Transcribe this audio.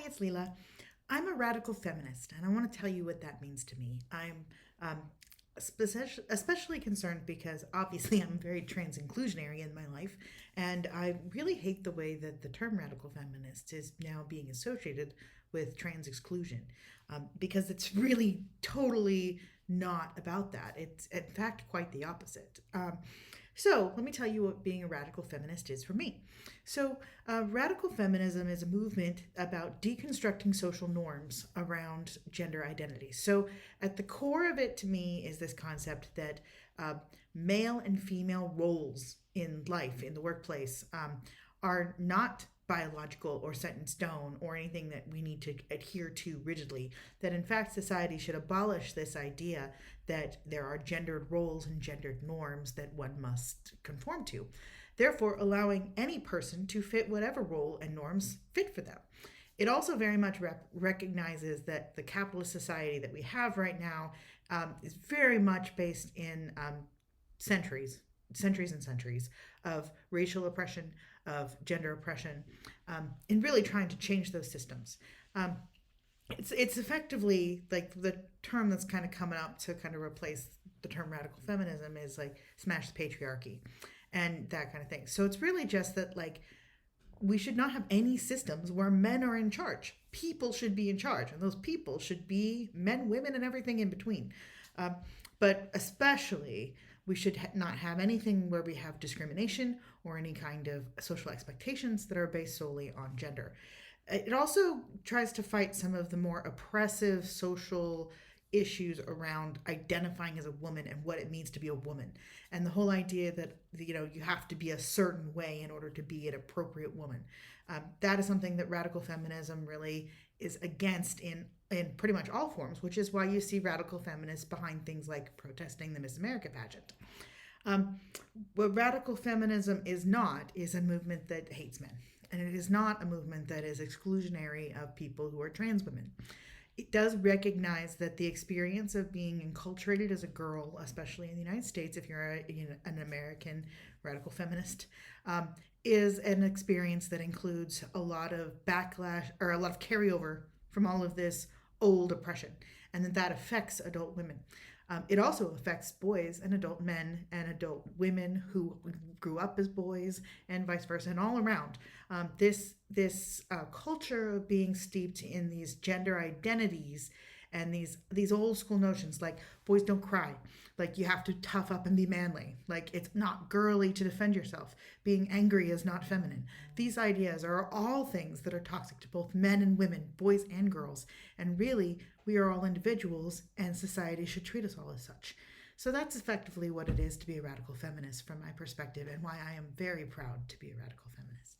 it's Leela. I'm a radical feminist, and I want to tell you what that means to me. I'm especially concerned because obviously I'm very trans inclusionary in my life, and I really hate the way that the term radical feminist is now being associated with trans exclusion, because it's really totally not about that. It's in fact quite the opposite. So, let me tell you what being a radical feminist is for me. Radical feminism is a movement about deconstructing social norms around gender identity. So, at the core of it to me is this concept that uh, male and female roles in life, in the workplace, are not biological or set in stone or anything that we need to adhere to rigidly. That in fact, society should abolish this idea that there are gendered roles and gendered norms that one must conform to, therefore, allowing any person to fit whatever role and norms fit for them. It also very much recognizes that the capitalist society that we have right now is very much based in centuries, centuries and centuries of racial oppression, of gender oppression, and really trying to change those systems. Um, it's effectively like the term that's kind of coming up to kind of replace the term radical feminism is like smash the patriarchy and that kind of thing. So it's really just that like we should not have any systems where men are in charge. People should be in charge, and those people should be men, women, and everything in between. Um, but especially, we should not have anything where we have discrimination or any kind of social expectations that are based solely on gender. It also tries to fight some of the more oppressive social issues around identifying as a woman and what it means to be a woman, and the whole idea that you have to be a certain way in order to be an appropriate woman. That is something that radical feminism really is against in pretty much all forms, which is why you see radical feminists behind things like protesting the Miss America pageant. Um, what radical feminism is not is a movement that hates men, and it is not a movement that is exclusionary of people who are trans women. It does recognize that the experience of being enculturated as a girl, especially in the United States, if you're an American radical feminist, is an experience that includes a lot of backlash or a lot of carryover from all of this old oppression, and that affects adult women. It also affects boys and adult men and adult women who grew up as boys and vice versa, and all around. This culture of being steeped in these gender identities and these old school notions like boys don't cry, like you have to tough up and be manly, like it's not girly to defend yourself, being angry is not feminine. These ideas are all things that are toxic to both men and women, boys and girls, and really we are all individuals and society should treat us all as such. So that's effectively what it is to be a radical feminist from my perspective, and why I am very proud to be a radical feminist.